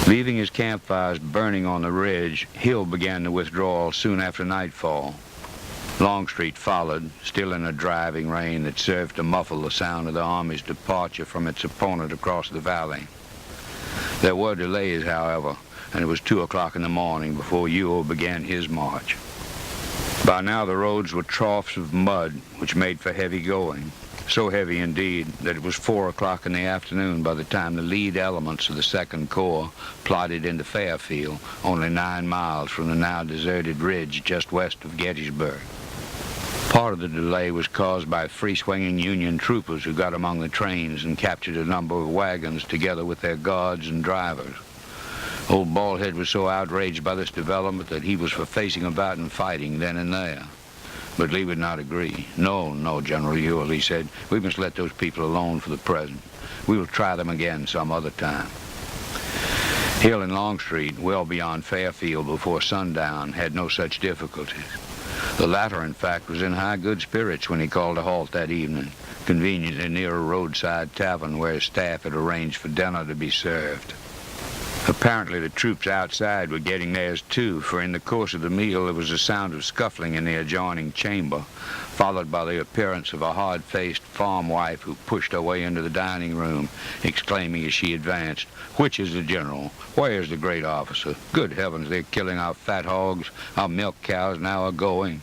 Leaving his campfires burning on the ridge, Hill began the withdrawal soon after nightfall. Longstreet followed, still in a driving rain that served to muffle the sound of the Army's departure from its opponent across the valley. There were delays, however, and it was 2 o'clock in the morning before Ewell began his march. By now the roads were troughs of mud, which made for heavy going. So heavy indeed that it was 4 o'clock in the afternoon by the time the lead elements of the Second Corps plodded into Fairfield, only 9 miles from the now deserted ridge just west of Gettysburg. Part of the delay was caused by free-swinging Union troopers who got among the trains and captured a number of wagons together with their guards and drivers. Old Baldhead was so outraged by this development that he was for facing about and fighting then and there. But Lee would not agree. No, General Ewell, he said, we must let those people alone for the present. We will try them again some other time. Hill and Longstreet, well beyond Fairfield before sundown, had no such difficulties. The latter, in fact, was in high good spirits when he called a halt that evening, conveniently near a roadside tavern where his staff had arranged for dinner to be served. Apparently the troops outside were getting theirs too, for in the course of the meal there was a sound of scuffling in the adjoining chamber, followed by the appearance of a hard-faced farm wife who pushed her way into the dining room, exclaiming as she advanced, "Which is the general? Where is the great officer? Good heavens, they're killing our fat hogs, our milk cows now are going."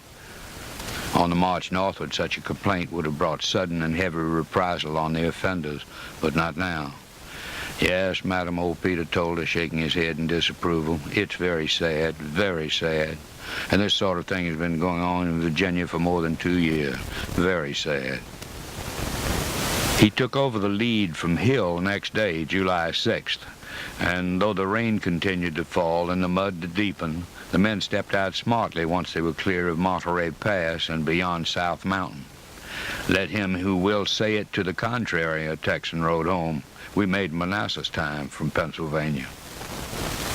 On the march northward, such a complaint would have brought sudden and heavy reprisal on the offenders, but not now. "Yes, madam," old Peter told her, shaking his head in disapproval. "It's very sad, very sad. And this sort of thing has been going on in Virginia for more than 2 years. Very sad." He took over the lead from Hill next day, July 6th, and though the rain continued to fall and the mud to deepen, the men stepped out smartly once they were clear of Monterey Pass and beyond South Mountain. "Let him who will say it to the contrary," a Texan wrote home. "We made Manassas time from Pennsylvania."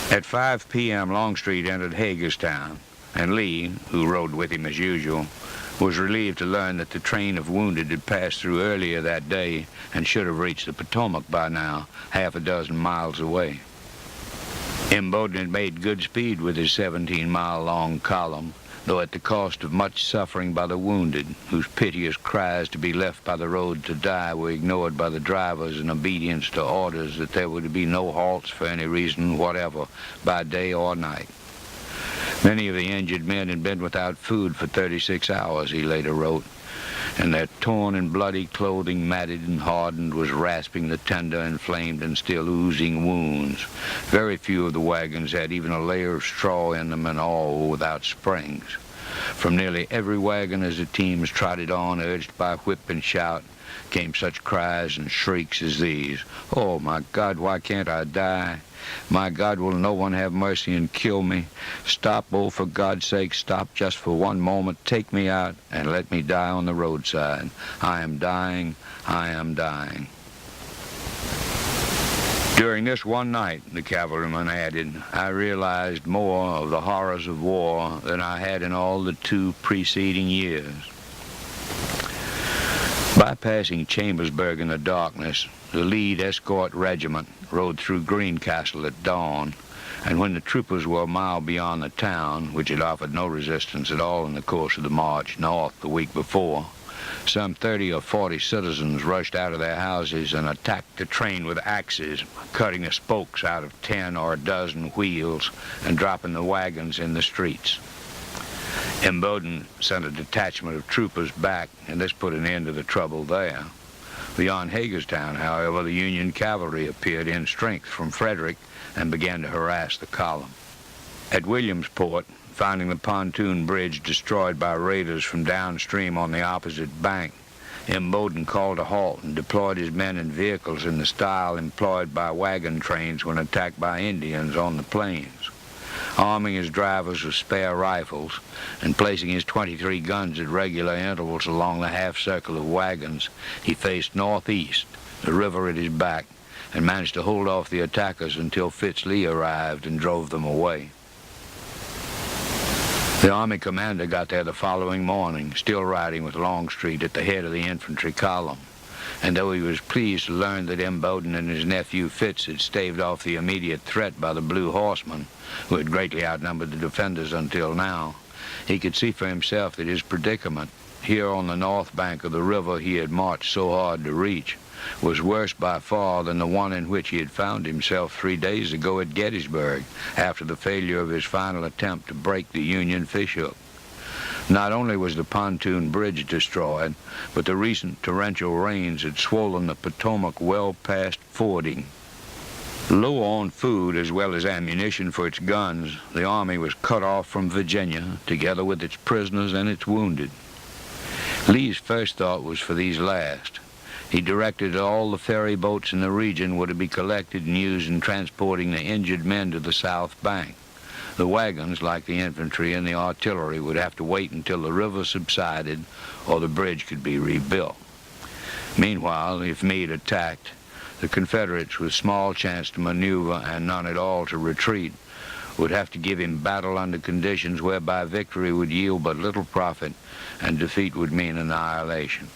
At 5 p.m., Longstreet entered Hagerstown, and Lee, who rode with him as usual, was relieved to learn that the train of wounded had passed through earlier that day and should have reached the Potomac by now, half a dozen miles away. Imboden had made good speed with his 17-mile-long column, though at the cost of much suffering by the wounded, whose piteous cries to be left by the road to die were ignored by the drivers in obedience to orders that there were to be no halts for any reason whatever, by day or night. Many of the injured men had been without food for 36 hours, he later wrote, and their torn and bloody clothing, matted and hardened, was rasping the tender, inflamed, and still oozing wounds. Very few of the wagons had even a layer of straw in them, and all were without springs. From nearly every wagon as the teams trotted on, urged by whip and shout, came such cries and shrieks as these. "Oh, my God, why can't I die? My God, will no one have mercy and kill me? Stop, oh, for God's sake, stop just for one moment. Take me out and let me die on the roadside. I am dying, I am dying." During this one night, the cavalryman added, I realized more of the horrors of war than I had in all the 2 preceding years. Bypassing Chambersburg in the darkness, the lead escort regiment rode through Greencastle at dawn, and when the troopers were a mile beyond the town, which had offered no resistance at all in the course of the march north the week before, some 30 or 40 citizens rushed out of their houses and attacked the train with axes, cutting the spokes out of 10 or a dozen wheels and dropping the wagons in the streets. Imboden sent a detachment of troopers back, and this put an end to the trouble there. Beyond Hagerstown, however, the Union cavalry appeared in strength from Frederick and began to harass the column. At Williamsport, finding the pontoon bridge destroyed by raiders from downstream on the opposite bank, Imboden called a halt and deployed his men and vehicles in the style employed by wagon trains when attacked by Indians on the plains. Arming his drivers with spare rifles and placing his 23 guns at regular intervals along the half-circle of wagons, he faced northeast, the river at his back, and managed to hold off the attackers until Fitz Lee arrived and drove them away. The Army commander got there the following morning, still riding with Longstreet at the head of the infantry column. and though he was pleased to learn that M. Bowden and his nephew Fitz had staved off the immediate threat by the Blue Horsemen, who had greatly outnumbered the defenders until now, he could see for himself that his predicament, here on the north bank of the river he had marched so hard to reach, was worse by far than the one in which he had found himself 3 days ago at Gettysburg, after the failure of his final attempt to break the Union fishhook. Not only was the pontoon bridge destroyed, but the recent torrential rains had swollen the Potomac well past fording. Low on food as well as ammunition for its guns, the Army was cut off from Virginia, together with its prisoners and its wounded. Lee's first thought was for these last. He directed that all the ferry boats in the region were to be collected and used in transporting the injured men to the south bank. The wagons, like the infantry and the artillery, would have to wait until the river subsided or the bridge could be rebuilt. Meanwhile, if Meade attacked, the Confederates, with small chance to maneuver and none at all to retreat, would have to give him battle under conditions whereby victory would yield but little profit and defeat would mean annihilation.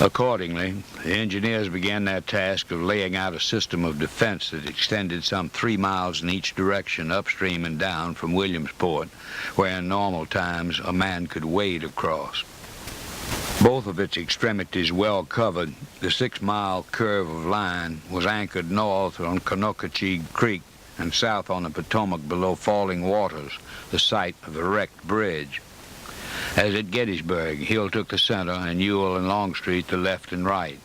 Accordingly, the engineers began their task of laying out a system of defense that extended some 3 miles in each direction upstream and down from Williamsport, where in normal times a man could wade across. Both of its extremities well covered, the 6-mile curve of line was anchored north on Conococheague Creek and south on the Potomac below Falling Waters, the site of the wrecked bridge. As at Gettysburg, Hill took the center and Ewell and Longstreet the left and right.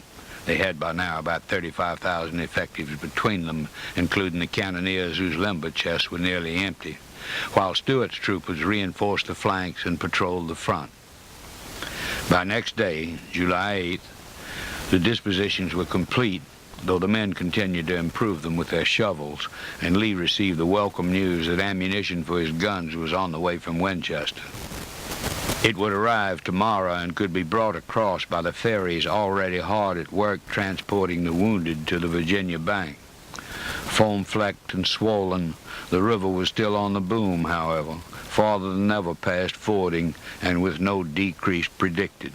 They had by now about 35,000 effectives between them, including the cannoneers whose limber chests were nearly empty, while Stuart's troopers reinforced the flanks and patrolled the front. By next day, July 8th, the dispositions were complete, though the men continued to improve them with their shovels, and Lee received the welcome news that ammunition for his guns was on the way from Winchester. It would arrive tomorrow and could be brought across by the ferries already hard at work transporting the wounded to the Virginia bank. Foam-flecked and swollen, the river was still on the boom, however, farther than ever past fording and with no decrease predicted.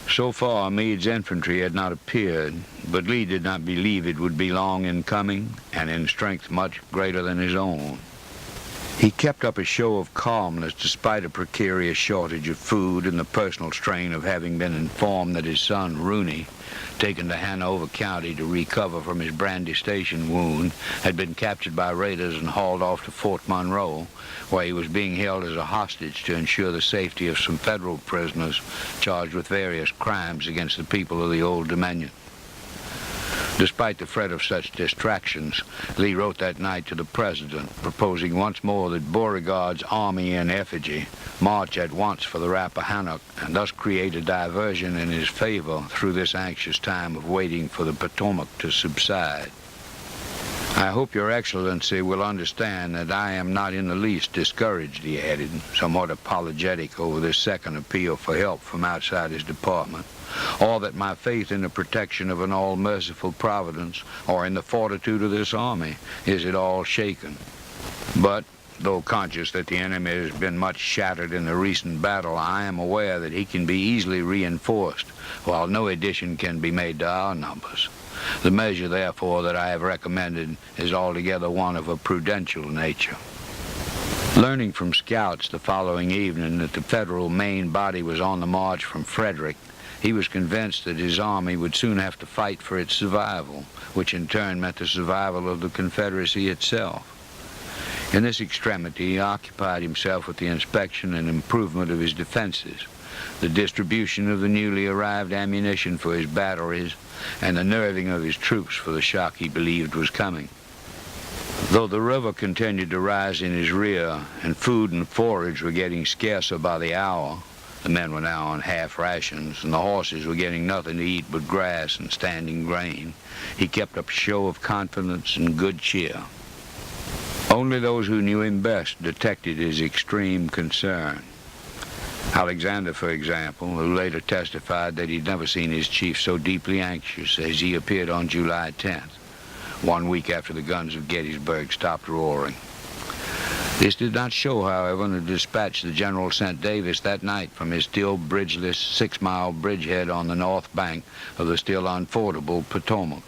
So far, Meade's infantry had not appeared, but Lee did not believe it would be long in coming and in strength much greater than his own. He kept up a show of calmness despite a precarious shortage of food and the personal strain of having been informed that his son, Rooney, taken to Hanover County to recover from his Brandy Station wound, had been captured by raiders and hauled off to Fort Monroe, where he was being held as a hostage to ensure the safety of some federal prisoners charged with various crimes against the people of the Old Dominion. Despite the threat of such distractions, Lee wrote that night to the President, proposing once more that Beauregard's army in effigy march at once for the Rappahannock and thus create a diversion in his favor through this anxious time of waiting for the Potomac to subside. I hope Your Excellency will understand that I am not in the least discouraged, he added, somewhat apologetic over this second appeal for help from outside his department, or that my faith in the protection of an all-merciful Providence or in the fortitude of this army is at all shaken. But, though conscious that the enemy has been much shattered in the recent battle, I am aware that he can be easily reinforced, while no addition can be made to our numbers. The measure, therefore, that I have recommended is altogether one of a prudential nature. Learning from scouts the following evening that the Federal main body was on the march from Frederick, he was convinced that his army would soon have to fight for its survival, which in turn meant the survival of the Confederacy itself. In this extremity, he occupied himself with the inspection and improvement of his defenses, the distribution of the newly arrived ammunition for his batteries, and the nerving of his troops for the shock he believed was coming. Though the river continued to rise in his rear, and food and forage were getting scarcer by the hour, the men were now on half rations, and the horses were getting nothing to eat but grass and standing grain, he kept up a show of confidence and good cheer. Only those who knew him best detected his extreme concern. Alexander, for example, who later testified that he'd never seen his chief so deeply anxious as he appeared on July 10th, 1 week after the guns of Gettysburg stopped roaring. This did not show, however, in the dispatch the general sent Davis that night from his still bridgeless 6-mile bridgehead on the north bank of the still unfordable Potomac.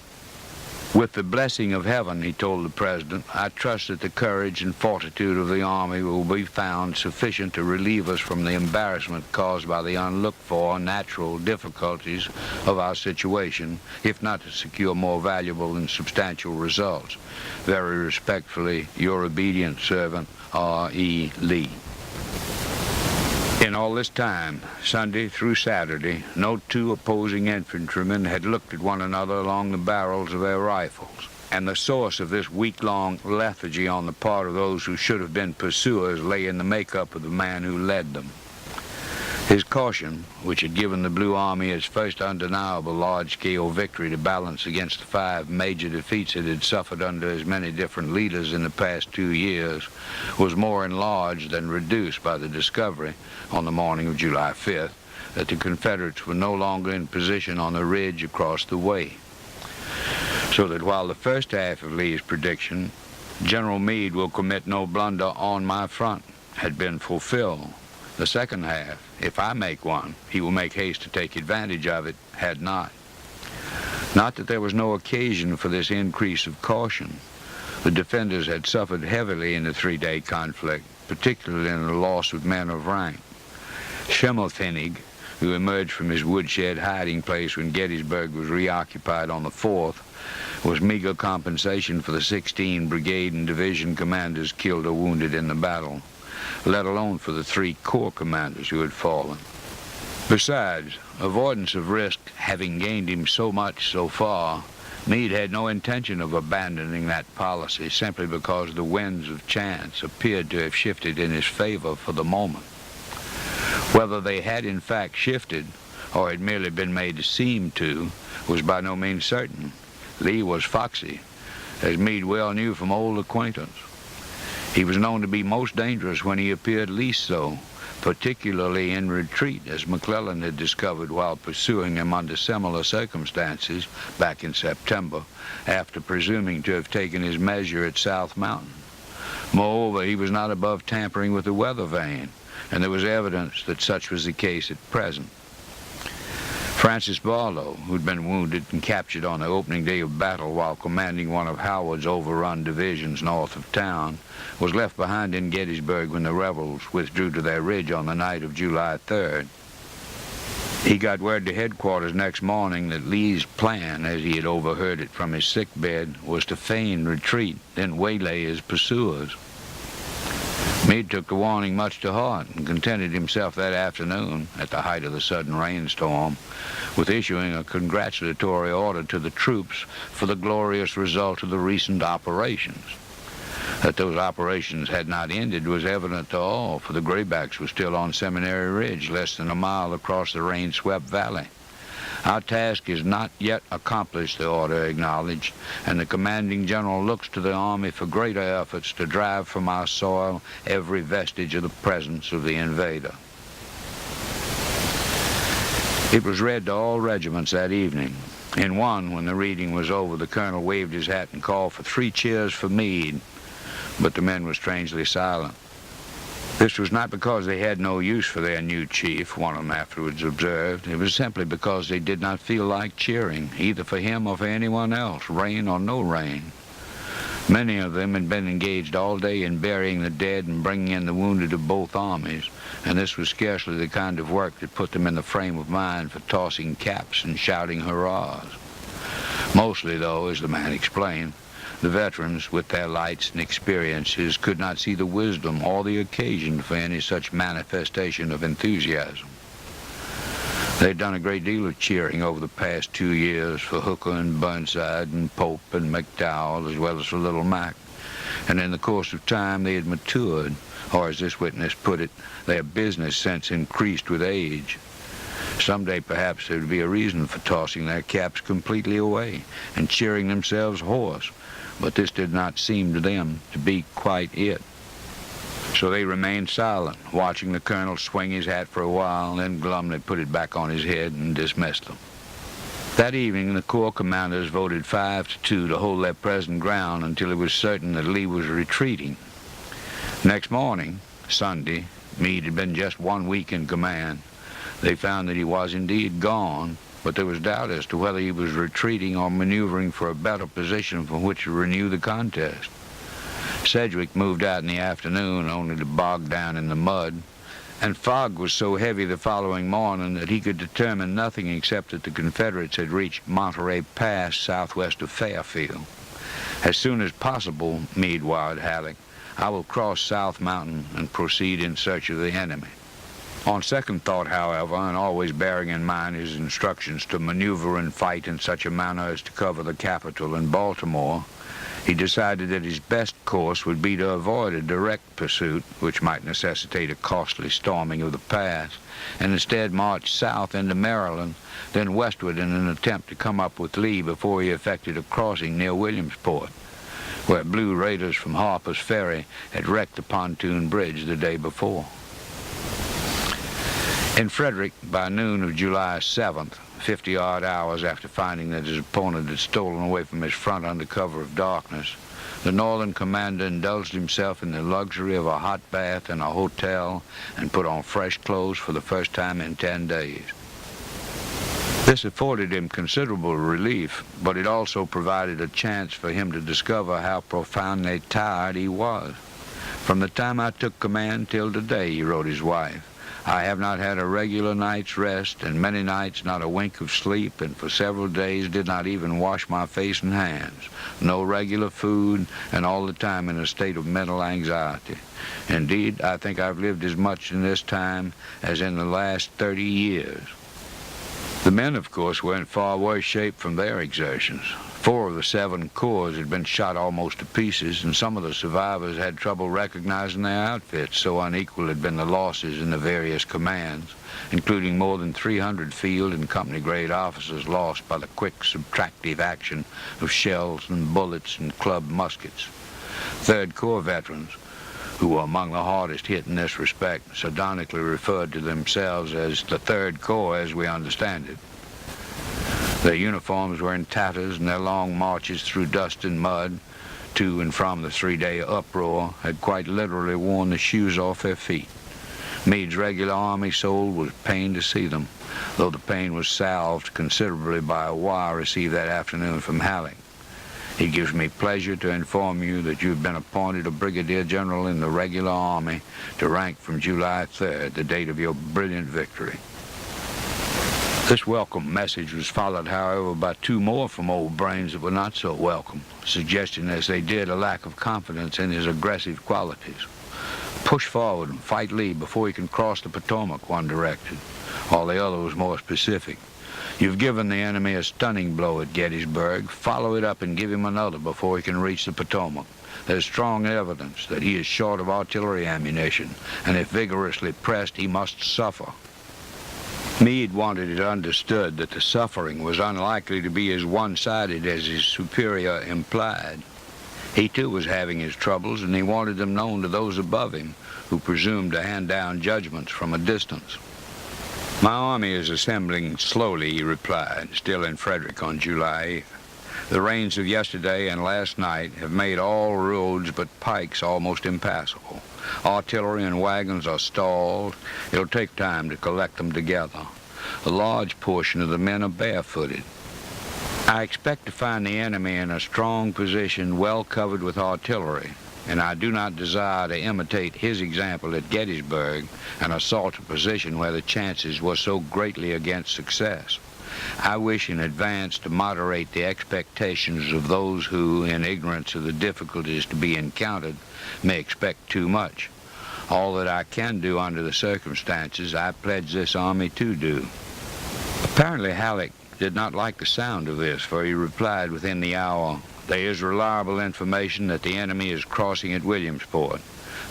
With the blessing of heaven, he told the president, I trust that the courage and fortitude of the Army will be found sufficient to relieve us from the embarrassment caused by the unlooked-for natural difficulties of our situation, if not to secure more valuable and substantial results. Very respectfully, your obedient servant, R.E. Lee. In all this time, Sunday through Saturday, no two opposing infantrymen had looked at one another along the barrels of their rifles, and the source of this week-long lethargy on the part of those who should have been pursuers lay in the makeup of the man who led them. His caution, which had given the Blue Army its first undeniable large-scale victory to balance against the 5 major defeats it had suffered under as many different leaders in the past 2 years, was more enlarged than reduced by the discovery, on the morning of July 5th, that the Confederates were no longer in position on the ridge across the way. So that while the first half of Lee's prediction, General Meade will commit no blunder on my front, had been fulfilled, the second half, if I make one, he will make haste to take advantage of it, had not. Not that there was no occasion for this increase of caution. The defenders had suffered heavily in the 3-day conflict, particularly in the loss of men of rank. Schimmelpfennig, who emerged from his woodshed hiding place when Gettysburg was reoccupied on the 4th, was meager compensation for the 16 brigade and division commanders killed or wounded in the battle, let alone for the 3 corps commanders who had fallen. Besides, avoidance of risk having gained him so much so far, Meade had no intention of abandoning that policy simply because the winds of chance appeared to have shifted in his favor for the moment. Whether they had in fact shifted, or had merely been made to seem to, was by no means certain. Lee was foxy, as Meade well knew from old acquaintance. He was known to be most dangerous when he appeared least so, particularly in retreat, as McClellan had discovered while pursuing him under similar circumstances back in September, after presuming to have taken his measure at South Mountain. Moreover, he was not above tampering with the weather vane, and there was evidence that such was the case at present. Francis Barlow, who'd been wounded and captured on the opening day of battle while commanding one of Howard's overrun divisions north of town, was left behind in Gettysburg when the rebels withdrew to their ridge on the night of July 3rd. He got word to headquarters next morning that Lee's plan, as he had overheard it from his sick bed, was to feign retreat, then waylay his pursuers. Meade took the warning much to heart and contented himself that afternoon, at the height of the sudden rainstorm, with issuing a congratulatory order to the troops for the glorious result of the recent operations. That those operations had not ended was evident to all, for the Graybacks were still on Seminary Ridge, less than a mile across the rain-swept valley. Our task is not yet accomplished, the order acknowledged, and the commanding general looks to the Army for greater efforts to drive from our soil every vestige of the presence of the invader. It was read to all regiments that evening. In one, when the reading was over, the colonel waved his hat and called for 3 cheers for Meade, but the men were strangely silent. This was not because they had no use for their new chief, one of them afterwards observed. It was simply because they did not feel like cheering, either for him or for anyone else, rain or no rain. Many of them had been engaged all day in burying the dead and bringing in the wounded of both armies, and this was scarcely the kind of work that put them in the frame of mind for tossing caps and shouting hurrahs. Mostly, though, as the man explained, the veterans, with their lights and experiences, could not see the wisdom or the occasion for any such manifestation of enthusiasm. They'd done a great deal of cheering over the past 2 years for Hooker and Burnside and Pope and McDowell, as well as for Little Mac, and in the course of time they had matured, or as this witness put it, their business sense increased with age. Someday perhaps there would be a reason for tossing their caps completely away and cheering themselves hoarse, but this did not seem to them to be quite it. So they remained silent, watching the colonel swing his hat for a while, then glumly put it back on his head and dismissed them. That evening, the corps commanders voted 5-2 to hold their present ground until it was certain that Lee was retreating. Next morning, Sunday, Meade had been just 1 week in command. They found that he was indeed gone, but there was doubt as to whether he was retreating or maneuvering for a better position from which to renew the contest. Sedgwick moved out in the afternoon only to bog down in the mud, and fog was so heavy the following morning that he could determine nothing except that the Confederates had reached Monterey Pass southwest of Fairfield. As soon as possible, Meade wired Halleck, I will cross South Mountain and proceed in search of the enemy. On second thought, however, and always bearing in mind his instructions to maneuver and fight in such a manner as to cover the capital and Baltimore, he decided that his best course would be to avoid a direct pursuit, which might necessitate a costly storming of the pass, and instead march south into Maryland, then westward in an attempt to come up with Lee before he effected a crossing near Williamsport, where blue raiders from Harper's Ferry had wrecked the pontoon bridge the day before. In Frederick, by noon of July 7th, 50-odd hours after finding that his opponent had stolen away from his front under cover of darkness, the Northern commander indulged himself in the luxury of a hot bath and a hotel and put on fresh clothes for the first time in 10 days. This afforded him considerable relief, but it also provided a chance for him to discover how profoundly tired he was. From the time I took command till today, he wrote his wife, I have not had a regular night's rest, and many nights not a wink of sleep, and for several days did not even wash my face and hands. No regular food, and all the time in a state of mental anxiety. Indeed, I think I've lived as much in this time as in the last 30 years. The men, of course, were in far worse shape from their exertions. 4 of the 7 corps had been shot almost to pieces, and some of the survivors had trouble recognizing their outfits, so unequal had been the losses in the various commands, including more than 300 field and company-grade officers lost by the quick subtractive action of shells and bullets and club muskets. 3rd Corps veterans, who were among the hardest hit in this respect, sardonically referred to themselves as the 3rd Corps as we understand it. Their uniforms were in tatters, and their long marches through dust and mud, to and from the 3-day uproar, had quite literally worn the shoes off their feet. Meade's regular army soul was pained to see them, though the pain was salved considerably by a wire received that afternoon from Halleck. It gives me pleasure to inform you that you've been appointed a brigadier general in the regular army to rank from July 3rd, the date of your brilliant victory. This welcome message was followed, however, by 2 more from Old Brains that were not so welcome, suggesting as they did a lack of confidence in his aggressive qualities. Push forward and fight Lee before he can cross the Potomac, one directed. All the other was more specific. You've given the enemy a stunning blow at Gettysburg. Follow it up and give him another before he can reach the Potomac. There's strong evidence that he is short of artillery ammunition, and if vigorously pressed, he must suffer. Meade wanted it understood that the suffering was unlikely to be as one-sided as his superior implied. He too was having his troubles, and he wanted them known to those above him, who presumed to hand down judgments from a distance. My army is assembling slowly, he replied, still in Frederick on July 8th. The rains of yesterday and last night have made all roads but pikes almost impassable. Artillery and wagons are stalled. It'll take time to collect them together. A large portion of the men are barefooted. I expect to find the enemy in a strong position well covered with artillery, and I do not desire to imitate his example at Gettysburg and assault a position where the chances were so greatly against success. I wish in advance to moderate the expectations of those who, in ignorance of the difficulties to be encountered, may expect too much. All that I can do under the circumstances, I pledge this army to do. Apparently Halleck did not like the sound of this, for he replied within the hour, there is reliable information that the enemy is crossing at Williamsport.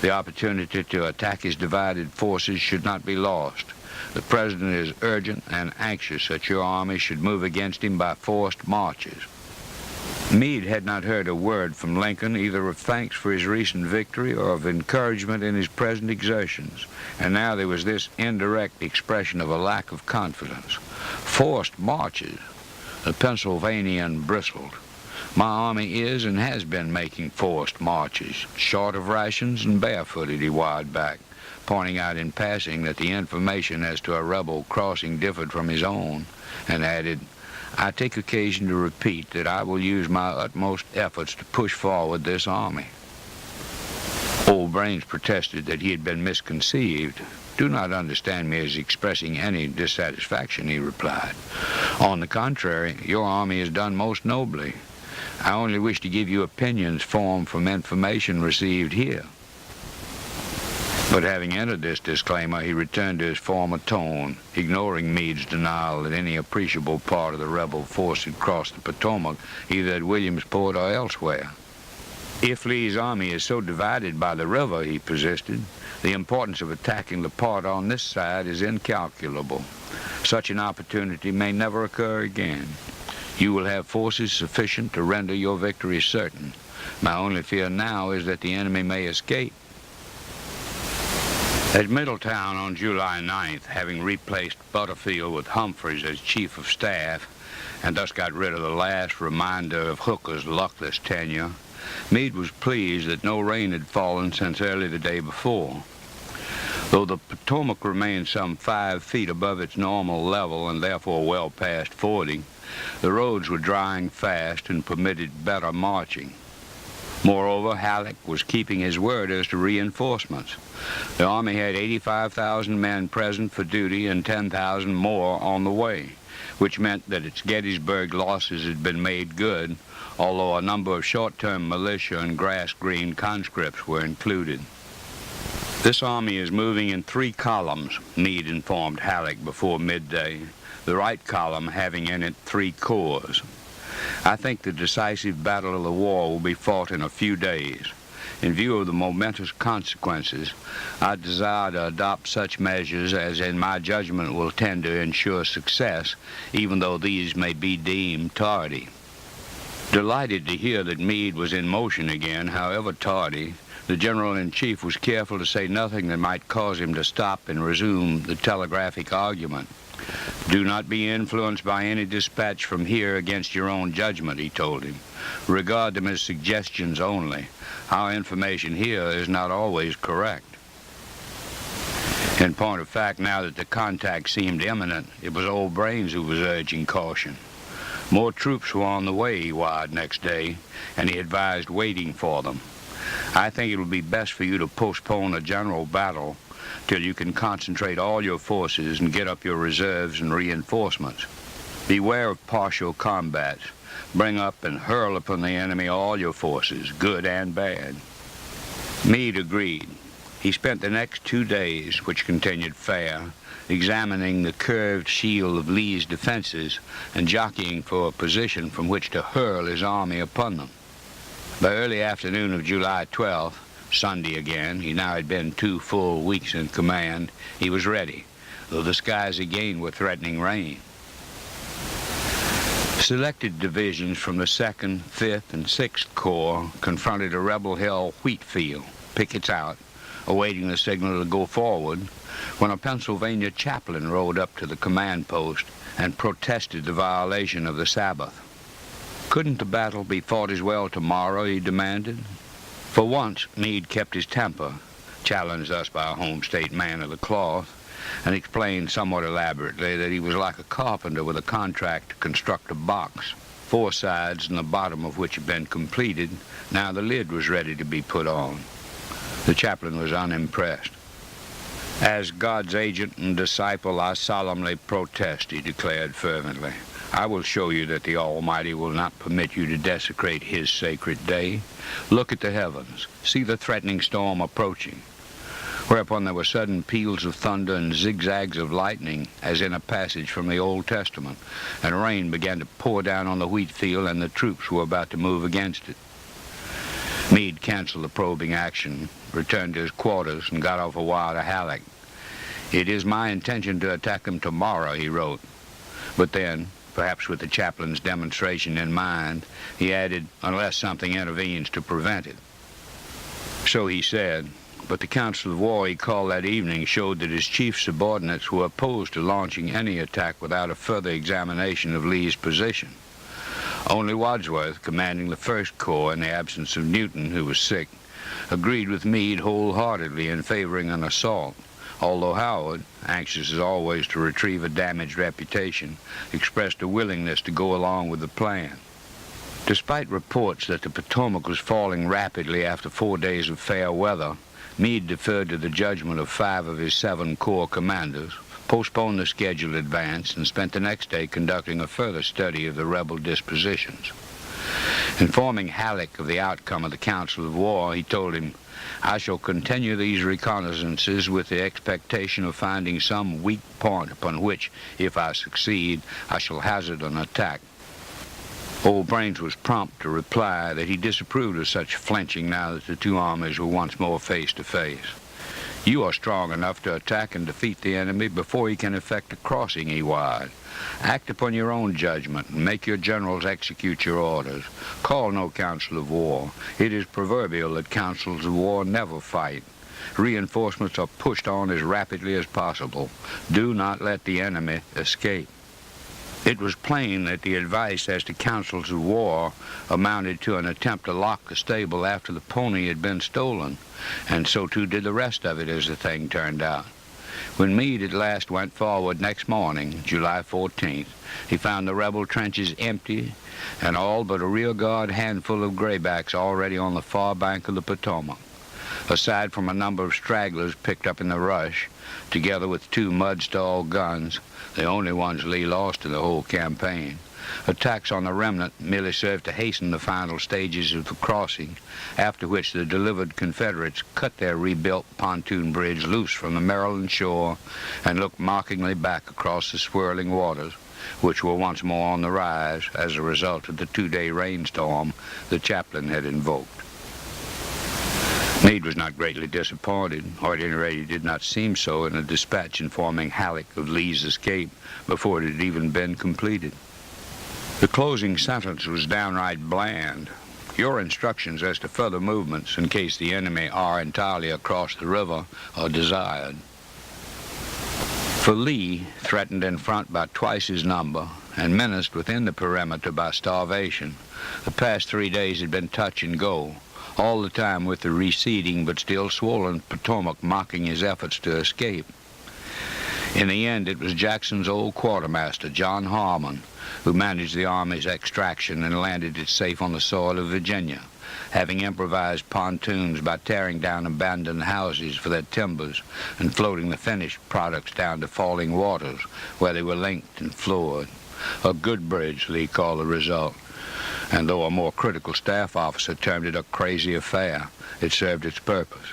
The opportunity to attack his divided forces should not be lost. The President is urgent and anxious that your army should move against him by forced marches. Meade had not heard a word from Lincoln, either of thanks for his recent victory or of encouragement in his present exertions, and now there was this indirect expression of a lack of confidence. Forced marches. The Pennsylvanian bristled. My army is and has been making forced marches, short of rations and barefooted," he wired back, pointing out in passing that the information as to a rebel crossing differed from his own, and added, "I take occasion to repeat that I will use my utmost efforts to push forward this army." Old Brains protested that he had been misconceived. "Do not understand me as expressing any dissatisfaction," he replied. "On the contrary, your army has done most nobly. I only wish to give you opinions formed from information received here." But having entered this disclaimer, he returned to his former tone, ignoring Meade's denial that any appreciable part of the rebel force had crossed the Potomac, either at Williamsport or elsewhere. "If Lee's army is so divided by the river," he persisted, "the importance of attacking the part on this side is incalculable. Such an opportunity may never occur again. You will have forces sufficient to render your victory certain. My only fear now is that the enemy may escape." At Middletown on July 9th, having replaced Butterfield with Humphreys as chief of staff, and thus got rid of the last reminder of Hooker's luckless tenure, Meade was pleased that no rain had fallen since early the day before. Though the Potomac remained some 5 feet above its normal level and therefore well past fording, the roads were drying fast and permitted better marching. Moreover, Halleck was keeping his word as to reinforcements. The Army had 85,000 men present for duty and 10,000 more on the way, which meant that its Gettysburg losses had been made good, although a number of short-term militia and grass-green conscripts were included. "This army is moving in 3 columns," Meade informed Halleck before midday, the right column having in it 3 corps. "I think the decisive battle of the war will be fought in a few days. In view of the momentous consequences, I desire to adopt such measures as in my judgment will tend to ensure success, even though these may be deemed tardy." Delighted to hear that Meade was in motion again, however tardy, the General-in-Chief was careful to say nothing that might cause him to stop and resume the telegraphic argument. "Do not be influenced by any dispatch from here against your own judgment," he told him. "Regard them as suggestions only. Our information here is not always correct." In point of fact, now that the contact seemed imminent, it was Old Brains who was urging caution. More troops were on the way, he wired next day, and he advised waiting for them. "I think it will be best for you to postpone a general battle till you can concentrate all your forces and get up your reserves and reinforcements. Beware of partial combats. Bring up and hurl upon the enemy all your forces, good and bad." Meade agreed. He spent the next 2 days, which continued fair, examining the curved shield of Lee's defenses and jockeying for a position from which to hurl his army upon them. By early afternoon of July 12th, Sunday again, he now had been 2 full weeks in command, he was ready, though the skies again were threatening rain. Selected divisions from the 2nd, 5th, and 6th Corps confronted a rebel-held wheat field, pickets out, awaiting the signal to go forward, when a Pennsylvania chaplain rode up to the command post and protested the violation of the Sabbath. "Couldn't the battle be fought as well tomorrow?" he demanded. For once, Meade kept his temper, challenged thus by a home state man of the cloth, and explained somewhat elaborately that he was like a carpenter with a contract to construct a box, 4 sides and the bottom of which had been completed. Now the lid was ready to be put on. The chaplain was unimpressed. "As God's agent and disciple, I solemnly protest," he declared fervently. "I will show you that the Almighty will not permit you to desecrate His sacred day. Look at the heavens. See the threatening storm approaching." Whereupon there were sudden peals of thunder and zigzags of lightning, as in a passage from the Old Testament, and rain began to pour down on the wheat field, and the troops were about to move against it. Meade canceled the probing action, returned to his quarters, and got off a wire to Halleck. "It is my intention to attack them tomorrow," he wrote. But then, perhaps with the chaplain's demonstration in mind, he added, "unless something intervenes to prevent it." So he said, but the council of war he called that evening showed that his chief subordinates were opposed to launching any attack without a further examination of Lee's position. Only Wadsworth, commanding the First Corps in the absence of Newton, who was sick, agreed with Meade wholeheartedly in favoring an assault, although Howard, anxious as always to retrieve a damaged reputation, expressed a willingness to go along with the plan. Despite reports that the Potomac was falling rapidly after 4 days of fair weather, Meade deferred to the judgment of 5 of his 7 corps commanders, postponed the scheduled advance, and spent the next day conducting a further study of the rebel dispositions. Informing Halleck of the outcome of the council of war, he told him, "I shall continue these reconnaissances with the expectation of finding some weak point upon which, if I succeed, I shall hazard an attack." Old Brains was prompt to reply that he disapproved of such flinching now that the two armies were once more face to face. "You are strong enough to attack and defeat the enemy before he can effect a crossing," he wired. "Act upon your own judgment and make your generals execute your orders. Call no council of war. It is proverbial that councils of war never fight. Reinforcements are pushed on as rapidly as possible. Do not let the enemy escape." It was plain that the advice as to councils of war amounted to an attempt to lock the stable after the pony had been stolen, and so too did the rest of it as the thing turned out. When Meade at last went forward next morning, July 14th, he found the rebel trenches empty and all but a rear guard handful of graybacks already on the far bank of the Potomac. Aside from a number of stragglers picked up in the rush, together with 2 mud-stalled guns, the only ones Lee lost in the whole campaign, attacks on the remnant merely served to hasten the final stages of the crossing, after which the delivered Confederates cut their rebuilt pontoon bridge loose from the Maryland shore and looked mockingly back across the swirling waters, which were once more on the rise as a result of the 2-day rainstorm the chaplain had invoked. Meade was not greatly disappointed, or at any rate he did not seem so, in a dispatch informing Halleck of Lee's escape before it had even been completed. The closing sentence was downright bland. "Your instructions as to further movements in case the enemy are entirely across the river are desired." For Lee, threatened in front by twice his number and menaced within the perimeter by starvation, the past 3 days had been touch and go, all the time with the receding but still swollen Potomac mocking his efforts to escape. In the end, it was Jackson's old quartermaster, John Harmon, who managed the Army's extraction and landed it safe on the soil of Virginia, having improvised pontoons by tearing down abandoned houses for their timbers and floating the finished products down to falling waters, where they were linked and floored. A good bridge, Lee called the result, and though a more critical staff officer termed it a crazy affair, it served its purpose.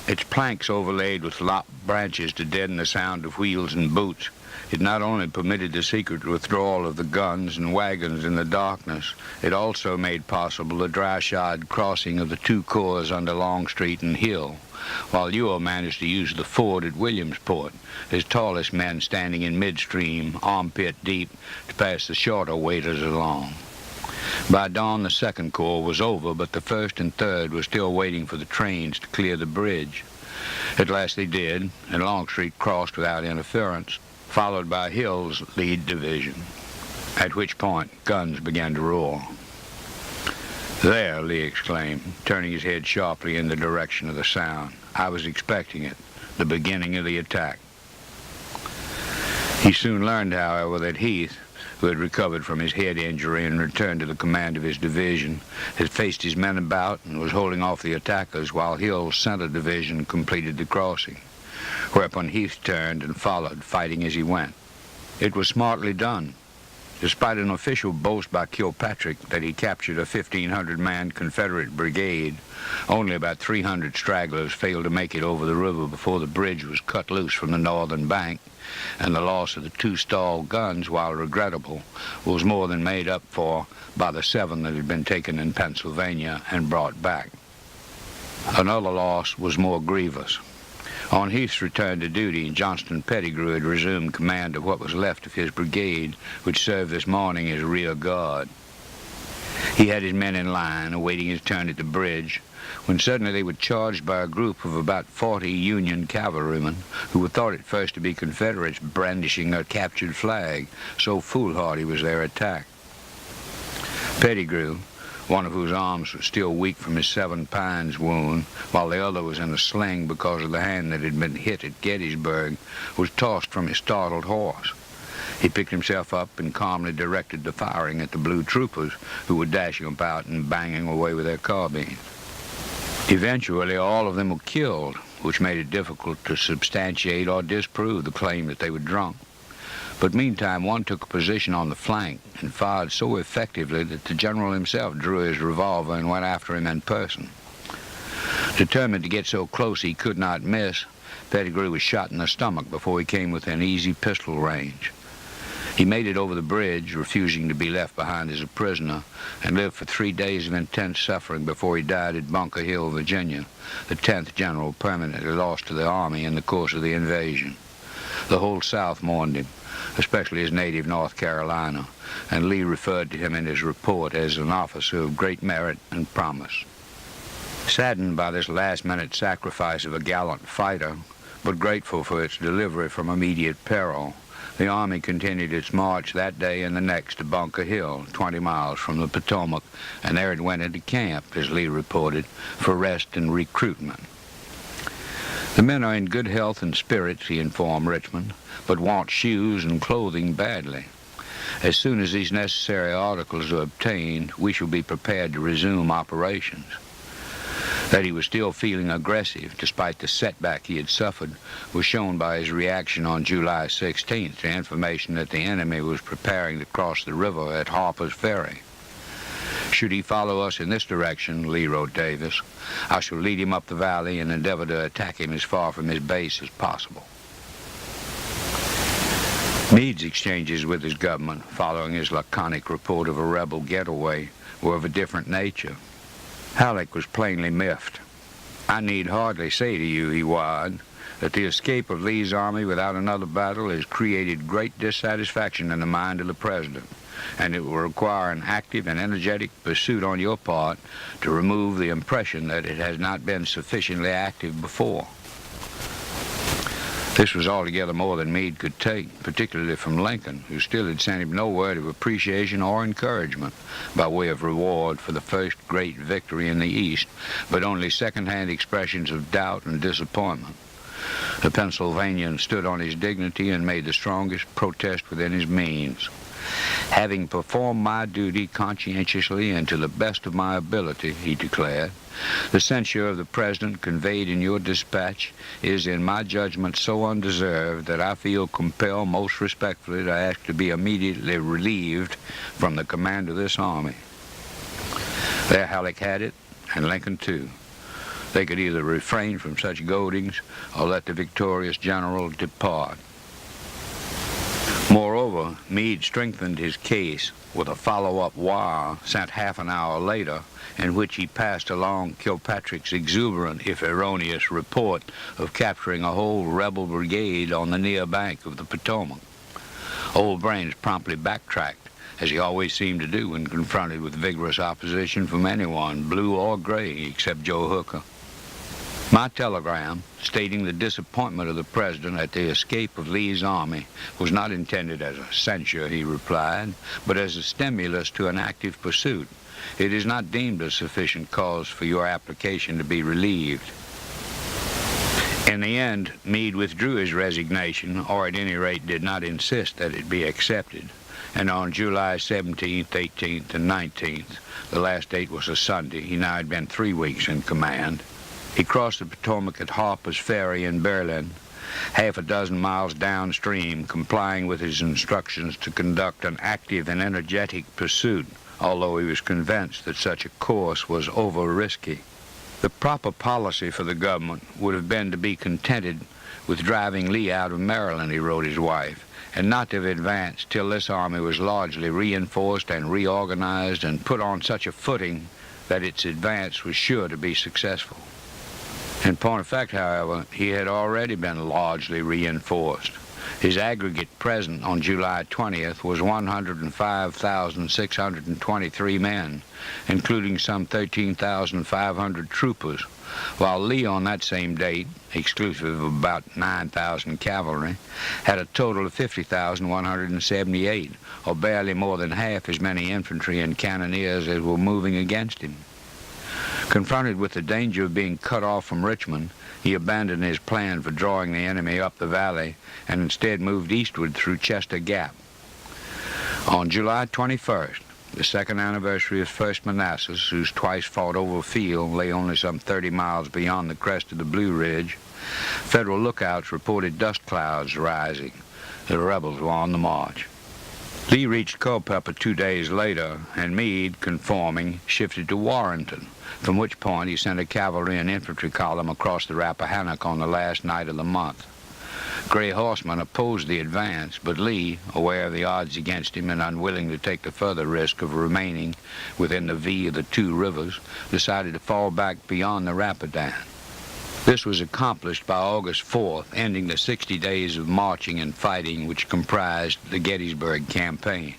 Its planks overlaid with lopped branches to deaden the sound of wheels and boots, it not only permitted the secret withdrawal of the guns and wagons in the darkness, it also made possible the dry-shod crossing of the 2 corps under Longstreet and Hill, while Ewell managed to use the ford at Williamsport, his tallest men standing in midstream, armpit deep, to pass the shorter waders along. By dawn, the 2nd Corps was over, but the 1st and 3rd were still waiting for the trains to clear the bridge. At last they did, and Longstreet crossed without interference, followed by Hill's lead division, at which point guns began to roar. "There," Lee exclaimed, turning his head sharply in the direction of the sound. "I was expecting it, the beginning of the attack." He soon learned, however, that Heath, who had recovered from his head injury and returned to the command of his division, had faced his men about and was holding off the attackers while Hill's center division completed the crossing, whereupon Heath turned and followed, fighting as he went. It was smartly done. Despite an official boast by Kilpatrick that he captured a 1,500-man Confederate brigade, only about 300 stragglers failed to make it over the river before the bridge was cut loose from the northern bank, and the loss of the 2 stalled guns, while regrettable, was more than made up for by the 7 that had been taken in Pennsylvania and brought back. Another loss was more grievous. On Heath's return to duty, Johnston Pettigrew had resumed command of what was left of his brigade, which served this morning as rear guard. He had his men in line, awaiting his turn at the bridge, when suddenly they were charged by a group of about 40 Union cavalrymen, who were thought at first to be Confederates brandishing a captured flag, so foolhardy was their attack. Pettigrew, one of whose arms was still weak from his 7 Pines wound, while the other was in a sling because of the hand that had been hit at Gettysburg, was tossed from his startled horse. He picked himself up and calmly directed the firing at the blue troopers, who were dashing about and banging away with their carbines. Eventually, all of them were killed, which made it difficult to substantiate or disprove the claim that they were drunk. But meantime, one took a position on the flank and fired so effectively that the general himself drew his revolver and went after him in person. Determined to get so close he could not miss, Pettigrew was shot in the stomach before he came within easy pistol range. He made it over the bridge, refusing to be left behind as a prisoner, and lived for 3 days of intense suffering before he died at Bunker Hill, Virginia, the 10th general permanently lost to the Army in the course of the invasion. The whole South mourned him, especially his native North Carolina, and Lee referred to him in his report as an officer of great merit and promise. Saddened by this last-minute sacrifice of a gallant fighter, but grateful for its delivery from immediate peril, the Army continued its march that day and the next to Bunker Hill, 20 miles from the Potomac, and there it went into camp, as Lee reported, for rest and recruitment. The men are in good health and spirits, he informed Richmond, but want shoes and clothing badly. As soon as these necessary articles are obtained, we shall be prepared to resume operations. That he was still feeling aggressive, despite the setback he had suffered, was shown by his reaction on July 16th to information that the enemy was preparing to cross the river at Harper's Ferry. Should he follow us in this direction, Lee wrote Davis, I shall lead him up the valley and endeavor to attack him as far from his base as possible. Meade's exchanges with his government, following his laconic report of a rebel getaway, were of a different nature. Halleck was plainly miffed. I need hardly say to you, he wired, that the escape of Lee's army without another battle has created great dissatisfaction in the mind of the President, and it will require an active and energetic pursuit on your part to remove the impression that it has not been sufficiently active before. This was altogether more than Meade could take, particularly from Lincoln, who still had sent him no word of appreciation or encouragement by way of reward for the first great victory in the East, but only second-hand expressions of doubt and disappointment. The Pennsylvanian stood on his dignity and made the strongest protest within his means. Having performed my duty conscientiously and to the best of my ability, he declared, the censure of the President conveyed in your dispatch is, in my judgment, so undeserved that I feel compelled most respectfully to ask to be immediately relieved from the command of this army. There Halleck had it, and Lincoln too. They could either refrain from such goadings or let the victorious general depart. Moreover, Meade strengthened his case with a follow-up wire sent half an hour later, in which he passed along Kilpatrick's exuberant, if erroneous, report of capturing a whole rebel brigade on the near bank of the Potomac. Old Brains promptly backtracked, as he always seemed to do when confronted with vigorous opposition from anyone, blue or gray, except Joe Hooker. My telegram, stating the disappointment of the President at the escape of Lee's army, was not intended as a censure, he replied, but as a stimulus to an active pursuit. It is not deemed a sufficient cause for your application to be relieved. In the end, Meade withdrew his resignation, or at any rate did not insist that it be accepted, and on July 17th, 18th, and 19th, the last date was a Sunday, he now had been 3 weeks in command, he crossed the Potomac at Harper's Ferry in Berlin, half a dozen miles downstream, complying with his instructions to conduct an active and energetic pursuit, although he was convinced that such a course was over-risky. The proper policy for the government would have been to be contented with driving Lee out of Maryland, he wrote his wife, and not to have advanced till this army was largely reinforced and reorganized and put on such a footing that its advance was sure to be successful. In point of fact, however, he had already been largely reinforced, His aggregate present on July 20th was 105,623 men, including some 13,500 troopers, while Lee on that same date, exclusive of about 9,000 cavalry, had a total of 50,178, or barely more than half as many infantry and cannoneers as were moving against him. Confronted with the danger of being cut off from Richmond, he abandoned his plan for drawing the enemy up the valley and instead moved eastward through Chester Gap. On July 21st, the second anniversary of 1st Manassas, whose twice-fought-over field lay only some 30 miles beyond the crest of the Blue Ridge, Federal lookouts reported dust clouds rising. The rebels were on the march. Lee reached Culpeper 2 days later, and Meade, conforming, shifted to Warrenton, from which point he sent a cavalry and infantry column across the Rappahannock on the last night of the month. Gray horsemen opposed the advance, but Lee, aware of the odds against him and unwilling to take the further risk of remaining within the V of the two rivers, decided to fall back beyond the Rapidan. This was accomplished by August 4th, ending the 60 days of marching and fighting which comprised the Gettysburg Campaign.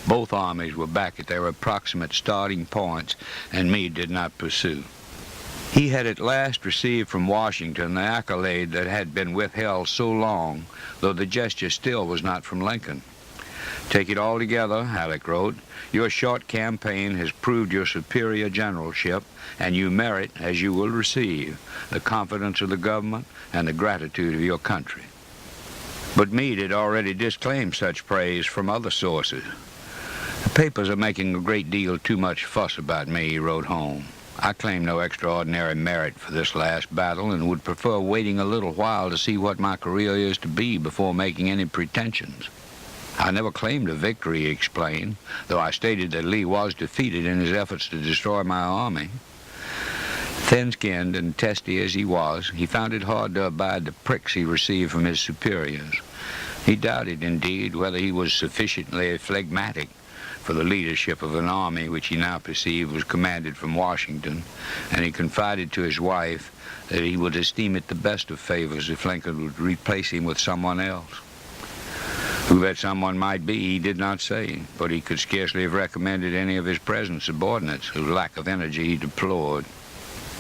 Both armies were back at their approximate starting points, and Meade did not pursue. He had at last received from Washington the accolade that had been withheld so long, though the gesture still was not from Lincoln. "Take it all together," Halleck wrote, "your short campaign has proved your superior generalship, and you merit, as you will receive, the confidence of the government and the gratitude of your country." But Meade had already disclaimed such praise from other sources. "The papers are making a great deal too much fuss about me," he wrote home. "I claim no extraordinary merit for this last battle and would prefer waiting a little while to see what my career is to be before making any pretensions. I never claimed a victory," he explained, "though I stated that Lee was defeated in his efforts to destroy my army." Thin-skinned and testy as he was, he found it hard to abide the pricks he received from his superiors. He doubted, indeed, whether he was sufficiently phlegmatic for the leadership of an army which he now perceived was commanded from Washington, and he confided to his wife that he would esteem it the best of favors if Lincoln would replace him with someone else. Who that someone might be, he did not say, but he could scarcely have recommended any of his present subordinates, whose lack of energy he deplored.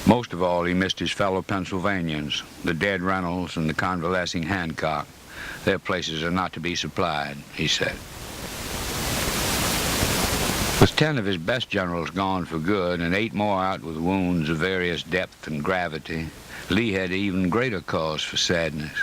Most of all, he missed his fellow Pennsylvanians, the dead Reynolds and the convalescing Hancock. "Their places are not to be supplied," he said. With 10 of his best generals gone for good and 8 more out with wounds of various depth and gravity, Lee had even greater cause for sadness.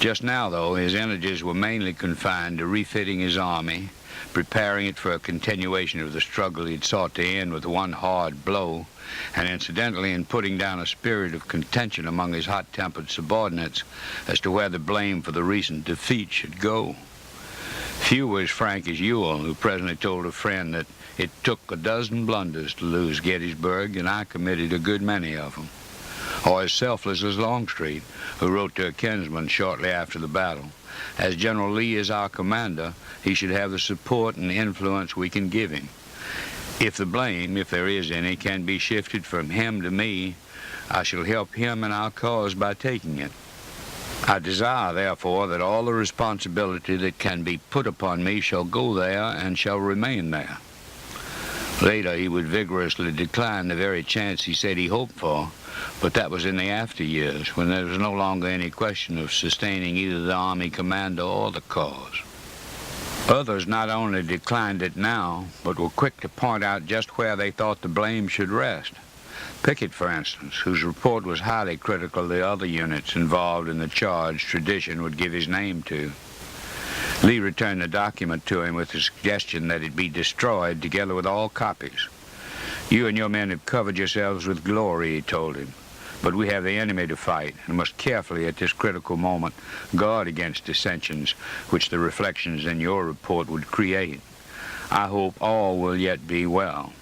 Just now, though, his energies were mainly confined to refitting his army, preparing it for a continuation of the struggle he had sought to end with one hard blow, and incidentally in putting down a spirit of contention among his hot-tempered subordinates as to where the blame for the recent defeat should go. Few were as frank as Ewell, who presently told a friend that it took a dozen blunders to lose Gettysburg, and I committed a good many of them. Or as selfless as Longstreet, who wrote to a kinsman shortly after the battle, "As General Lee is our commander, he should have the support and influence we can give him. If the blame, if there is any, can be shifted from him to me, I shall help him in our cause by taking it. I desire, therefore, that all the responsibility that can be put upon me shall go there and shall remain there." Later, he would vigorously decline the very chance he said he hoped for, but that was in the after years, when there was no longer any question of sustaining either the Army commander or the cause. Others not only declined it now, but were quick to point out just where they thought the blame should rest. Pickett, for instance, whose report was highly critical of the other units involved in the charge tradition would give his name to. Lee returned the document to him with the suggestion that it be destroyed together with all copies. "You and your men have covered yourselves with glory," he told him, "but we have the enemy to fight and must carefully at this critical moment guard against dissensions which the reflections in your report would create. I hope all will yet be well."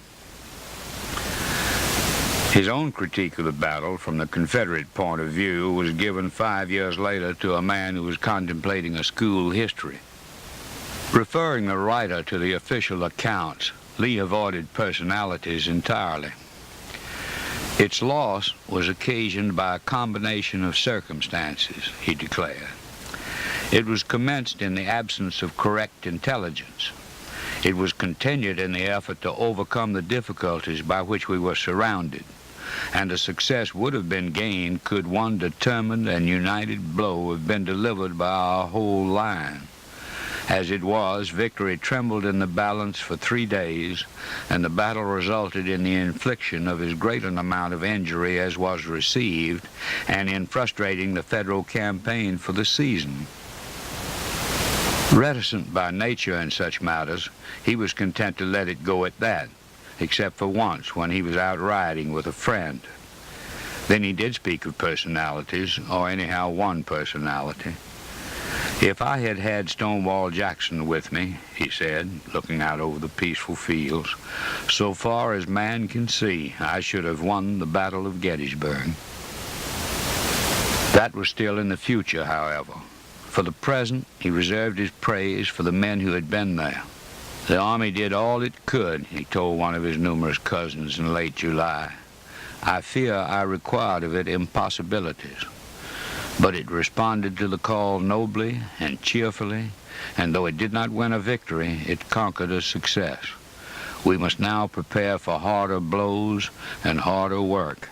His own critique of the battle from the Confederate point of view was given 5 years later to a man who was contemplating a school history. Referring the writer to the official accounts, Lee avoided personalities entirely. "Its loss was occasioned by a combination of circumstances," he declared. It was commenced in the absence of correct intelligence. It was continued in the effort to overcome the difficulties by which we were surrounded, and a success would have been gained could one determined and united blow have been delivered by our whole line. As it was, victory trembled in the balance for 3 days, and the battle resulted in the infliction of as great an amount of injury as was received, and in frustrating the Federal campaign for the season. Reticent by nature in such matters, he was content to let it go at that, except for once when he was out riding with a friend. Then he did speak of personalities, or anyhow one personality. "If I had had Stonewall Jackson with me," he said, looking out over the peaceful fields, "so far as man can see, I should have won the Battle of Gettysburg." That was still in the future, however. For the present, he reserved his praise for the men who had been there. "The Army did all it could," he told one of his numerous cousins in late July. "I fear I required of it impossibilities. But it responded to the call nobly and cheerfully, and though it did not win a victory, it conquered a success. We must now prepare for harder blows and harder work."